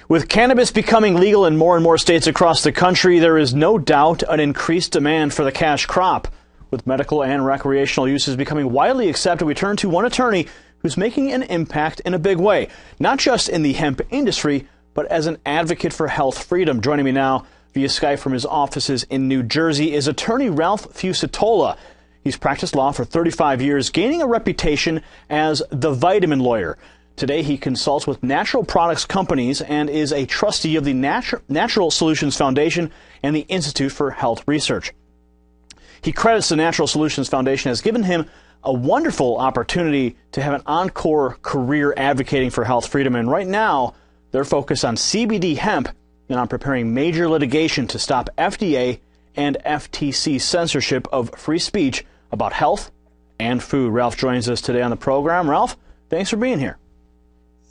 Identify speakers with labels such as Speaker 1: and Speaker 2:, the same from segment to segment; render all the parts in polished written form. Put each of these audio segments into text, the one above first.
Speaker 1: With cannabis becoming legal in more and more states across the country, there is no doubt an increased demand for the cash crop. With medical and recreational uses becoming widely accepted, we turn to one attorney who's making an impact in a big way, not just in the hemp industry, but as an advocate for health freedom. Joining me now via Skype from his offices in New Jersey is attorney Ralph Fusitola. He's practiced law for 35 years, gaining a reputation as the vitamin lawyer. Today, he consults with natural products companies and is a trustee of the Natural Solutions Foundation and the Institute for Health Research. He credits the Natural Solutions Foundation as given him a wonderful opportunity to have an encore career advocating for health freedom. And right now, they're focused on CBD hemp and on preparing major litigation to stop FDA and FTC censorship of free speech about health and food. Ralph joins us today on the program. Ralph, thanks for being here.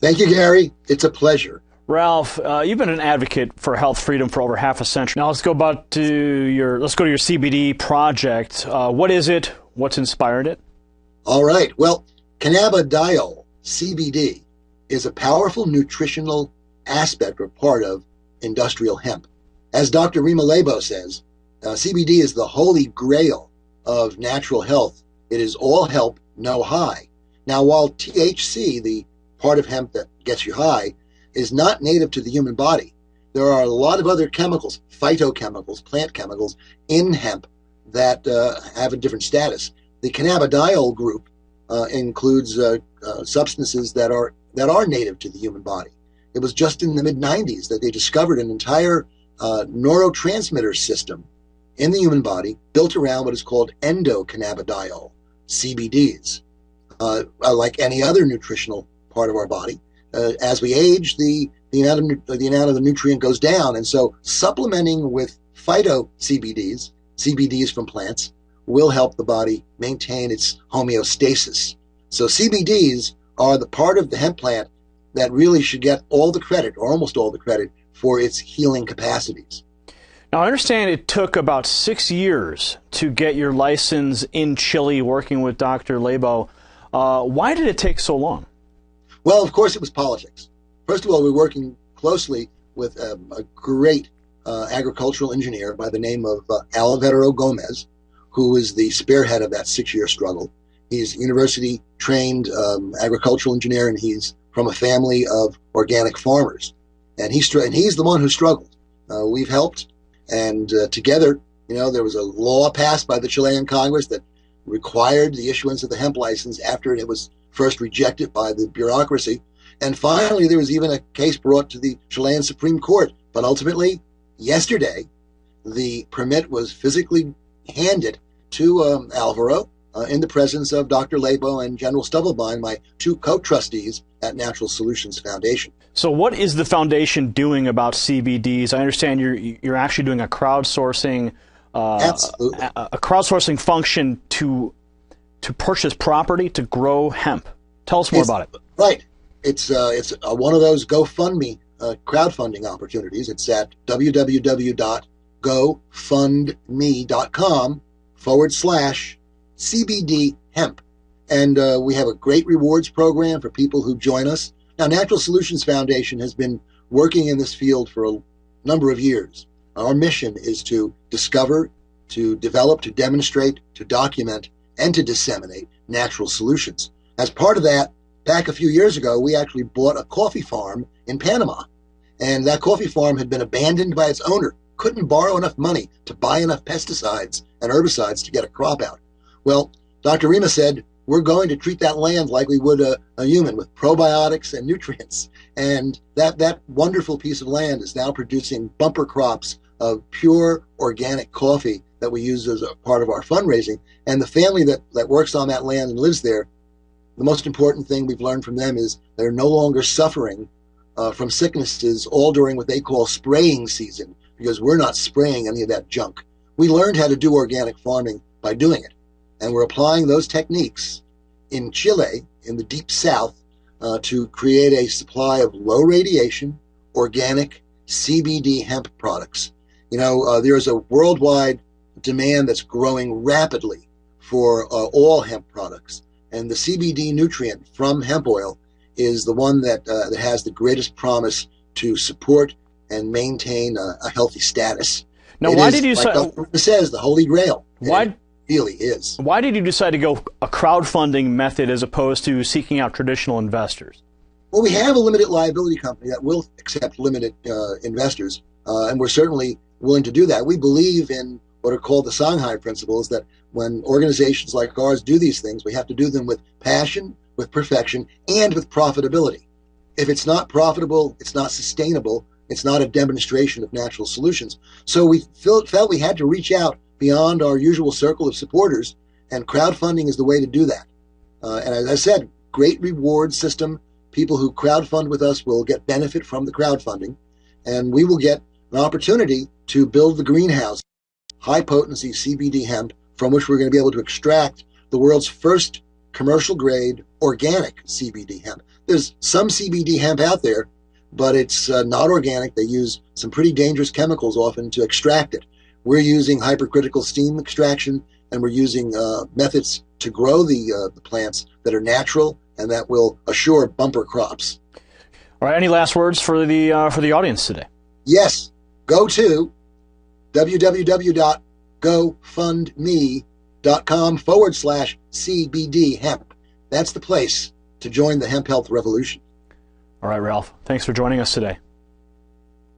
Speaker 2: Thank you, Gary. It's a pleasure.
Speaker 1: Ralph, you've been an advocate for health freedom for over half a century. Now let's go to your CBD project. What is it? What's inspired it?
Speaker 2: All right. Well, cannabidiol, CBD, is a powerful nutritional aspect or part of industrial hemp. As Dr. Rima Lebo says, CBD is the holy grail of natural health. It is all help, no high. Now, while THC, the part of hemp that gets you high, is not native to the human body, there are a lot of other chemicals, phytochemicals, plant chemicals in hemp that have a different status. The cannabidiol group includes substances that are native to the human body. It was just in the mid-90s that they discovered an entire neurotransmitter system in the human body built around what is called endocannabidiol, CBDs. Like any other nutritional part of our body, as we age, the amount of the nutrient goes down, and so supplementing with phyto CBDs from plants, will help the body maintain its homeostasis. So CBDs are the part of the hemp plant that really should get all the credit, or almost all the credit, for its healing capacities.
Speaker 1: Now, I understand it took about 6 years to get your license in Chile working with Dr. Lebo. Why did it take so long?
Speaker 2: Well, of course, it was politics. First of all, we're working closely with a great agricultural engineer by the name of Alvaro Gomez, who is the spearhead of that 6-year struggle. He's a university-trained agricultural engineer, and he's from a family of organic farmers. And he's the one who struggled. We've helped, and together, there was a law passed by the Chilean Congress that required the issuance of the hemp license after it was first rejected by the bureaucracy. And finally, there was even a case brought to the Chilean Supreme Court. But ultimately, yesterday, the permit was physically handed to Alvaro in the presence of Dr. Lebo and General Stubblebine, my two co-trustees at Natural Solutions Foundation.
Speaker 1: So what is the foundation doing about CBDs? I understand you're actually doing a crowdsourcing a crowdsourcing function to purchase property to grow hemp. Tell us more about it.
Speaker 2: Right. It's one of those GoFundMe crowdfunding opportunities. It's at www.gofundme.com/CBD hemp. And we have a great rewards program for people who join us. Now, Natural Solutions Foundation has been working in this field for a number of years. Our mission is to discover, to develop, to demonstrate, to document, and to disseminate natural solutions. As part of that, back a few years ago, we actually bought a coffee farm in Panama. And that coffee farm had been abandoned by its owner, couldn't borrow enough money to buy enough pesticides and herbicides to get a crop out. Well, Dr. Rima said, we're going to treat that land like we would a human, with probiotics and nutrients. And that wonderful piece of land is now producing bumper crops of pure organic coffee that we use as a part of our fundraising. And the family that works on that land and lives there, the most important thing we've learned from them is they're no longer suffering from sicknesses all during what they call spraying season, because we're not spraying any of that junk. We learned how to do organic farming by doing it. And we're applying those techniques in Chile, in the deep south, to create a supply of low radiation, organic CBD hemp products. There's a worldwide demand that's growing rapidly for all hemp products. And the CBD nutrient from hemp oil is the one that has the greatest promise to support and maintain a healthy status.
Speaker 1: Now, why did you
Speaker 2: say? It says the Holy Grail.
Speaker 1: Why
Speaker 2: it really is?
Speaker 1: Why did you decide to go a crowdfunding method as opposed to seeking out traditional investors?
Speaker 2: Well, we have a limited liability company that will accept limited investors, and we're certainly willing to do that. We believe in what are called the Shanghai principles, that when organizations like ours do these things, we have to do them with passion, with perfection, and with profitability. If it's not profitable, it's not sustainable, it's not a demonstration of natural solutions. So we felt we had to reach out beyond our usual circle of supporters, and crowdfunding is the way to do that. And as I said, great reward system. People who crowdfund with us will get benefit from the crowdfunding, and we will get an opportunity to build the greenhouse, high-potency CBD hemp, from which we're going to be able to extract the world's first commercial-grade organic CBD hemp. There's some CBD hemp out there, but it's not organic. They use some pretty dangerous chemicals often to extract it. We're using hypercritical steam extraction, and we're using methods to grow the plants that are natural and that will assure bumper crops.
Speaker 1: All right. Any last words for the audience today?
Speaker 2: Yes. Go to www.gofundme.com/CBD hemp. That's the place to join the hemp health revolution.
Speaker 1: All right, Ralph. Thanks for joining us today.